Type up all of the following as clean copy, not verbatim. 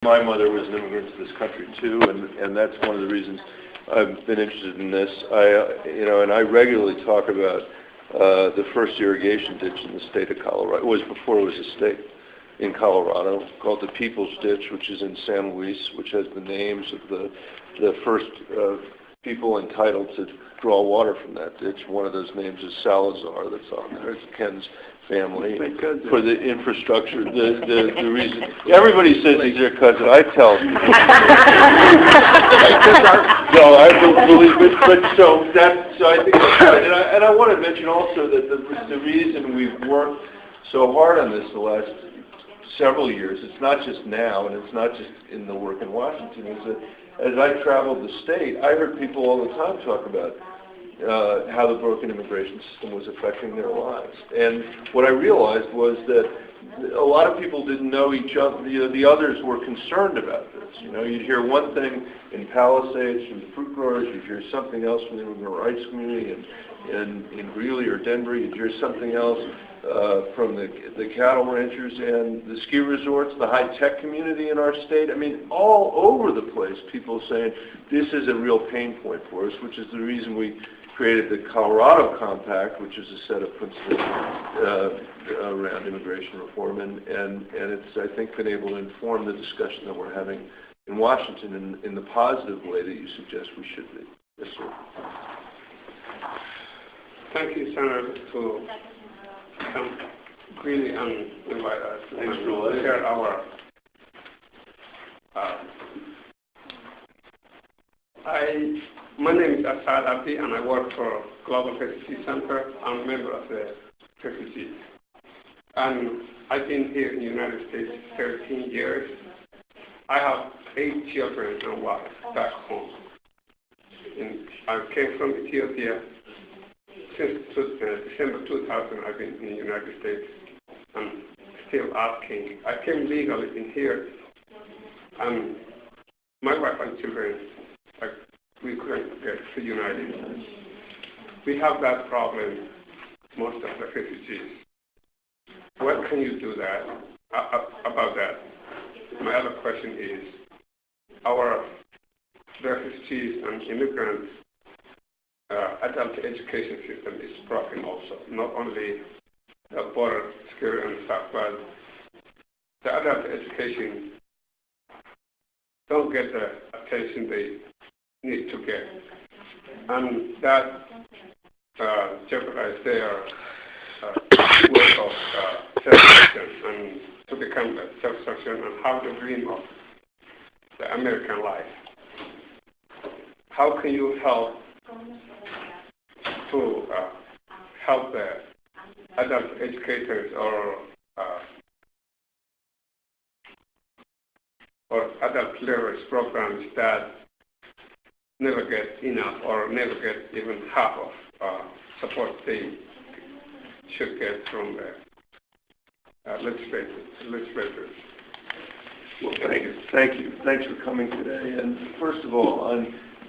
My mother was an immigrant to this country too, and that's one of the reasons I've been interested in this. And I regularly talk about the first irrigation ditch in the state of Colorado. It was before it was a state in Colorado, called the People's Ditch, which is in San Luis, which has the names of the first people entitled to draw water from that ditch. One of those names is Salazar, that's on there. It's Ken's family for the infrastructure. The reason everybody says he's their cousin. I tell people. No, I don't believe it. But so I think that's right. And I want to mention also that the reason we've worked so hard on this the last several years, it's not just now, and it's not just in the work in Washington, is that as I traveled the state, I heard people all the time talk about how the broken immigration system was affecting their lives. And what I realized was that a lot of people didn't know each other. The others were concerned about this. You'd hear one thing in Palisades from the fruit growers, you'd hear something else from the immigrant rights community in Greeley or Denver, you'd hear something else from the cattle ranchers and the ski resorts, the high-tech community in our state. I mean, all over the place, people saying this is a real pain point for us, which is the reason we created the Colorado Compact, which is a set of principles around immigration reform, and it's, I think, been able to inform the discussion that we're having in Washington in the positive way that you suggest we should be. Yes, sir. Thank you, Senator, to come really and invite us to share our my name is Asad Abdi, and I work for Global Refugee Center. I'm a member of the Refugee. And I've been here in the United States 13 years. I have 8 children and wife back home. I came from Ethiopia. Since December 2000, I've been in the United States. I'm still asking. I came legally in here, and my wife and children, we couldn't get reunited. We have that problem, most of the refugees. What can you do about that? My other question is, our refugees and immigrants adult education system is broken also. Not only the border security and stuff, but the adult education don't get the attention they need to get. And that jeopardizes their work of self-sufficient and to become self-sufficient and have the dream of the American life. How can you help to help the adult educators or adult learners programs that never get enough or never get even half of support they should get from the legislators? Well, thank you. Thanks for coming today. And first of all,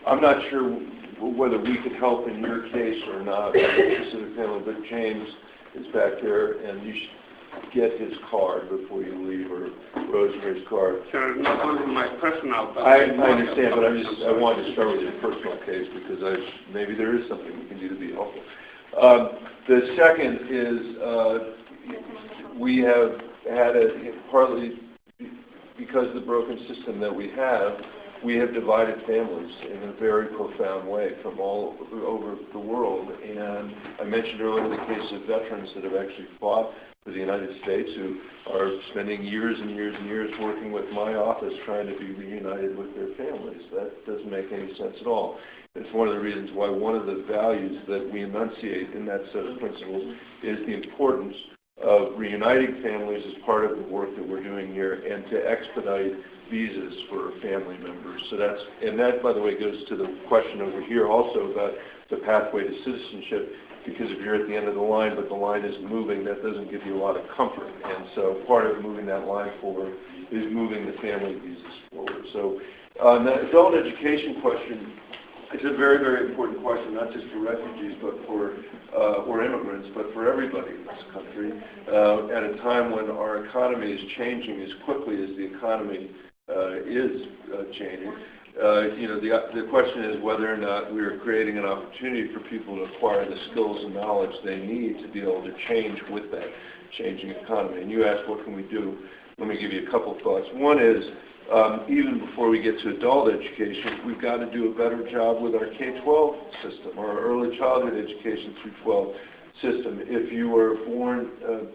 I'm not sure whether we could help in your case or not, specific family, but James is back there, and you should get his card before you leave, or Rosemary's card. Sir, not only my personal, but I understand, but I wanted to start with your personal case because maybe there is something we can do to be helpful. The second is we have had partly because of the broken system that we have divided families in a very profound way from all over the world. And I mentioned earlier the case of veterans that have actually fought for the United States who are spending years and years and years working with my office trying to be reunited with their families. That doesn't make any sense at all. It's one of the reasons why one of the values that we enunciate in that set of principles is the importance of reuniting families as part of the work that we're doing here and to expedite visas for family members. So that, by the way, goes to the question over here also about the pathway to citizenship, because if you're at the end of the line but the line is moving, that doesn't give you a lot of comfort. And so part of moving that line forward is moving the family visas forward. So on the adult education question, it's a very, very important question, not just for refugees, but or immigrants, but for everybody in this country. At a time when our economy is changing as quickly as the economy is changing. The question is whether or not we are creating an opportunity for people to acquire the skills and knowledge they need to be able to change with that changing economy. And you asked, what can we do? Let me give you a couple thoughts. One is, even before we get to adult education, we've got to do a better job with our K-12 system, our early childhood education through 12 system. If you were born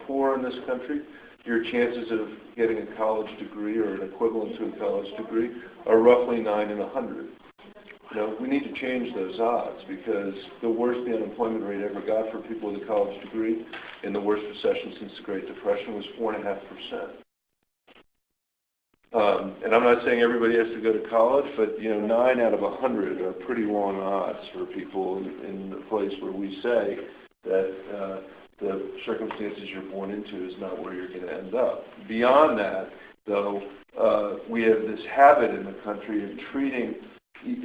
poor in this country, your chances of getting a college degree or an equivalent to a college degree are roughly 9 in 100. We need to change those odds, because the worst the unemployment rate ever got for people with a college degree in the worst recession since the Great Depression was 4.5%. And I'm not saying everybody has to go to college, but 9 out of 100 are pretty long odds for people in the place where we say that the circumstances you're born into is not where you're going to end up. Beyond that, though, we have this habit in the country of treating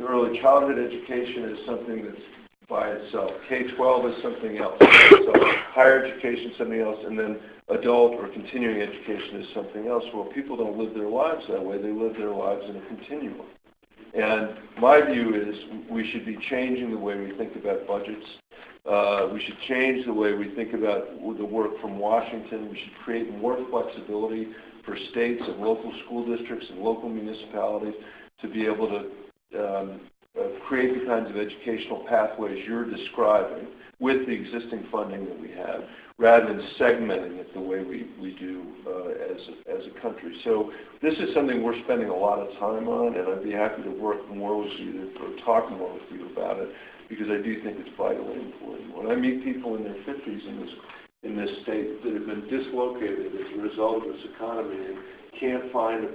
early childhood education as something that's by itself. K-12 is something else. So higher education is something else, and then adult or continuing education is something else. Well, people don't live their lives that way. They live their lives in a continuum. And my view is we should be changing the way we think about budgets. We should change the way we think about the work from Washington. We should create more flexibility for states and local school districts and local municipalities to be able to create the kinds of educational pathways you're describing with the existing funding that we have, rather than segmenting it the way we do as a country. So this is something we're spending a lot of time on, and I'd be happy to work more with you or talk more with you about it, because I do think it's vitally important. When I meet people in their 50s in this state that have been dislocated as a result of this economy and can't find a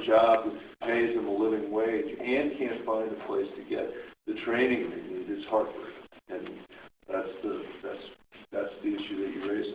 job that pays them a living wage and can't find a place to get the training they need, it's heartbreaking. And that's the issue that you raised.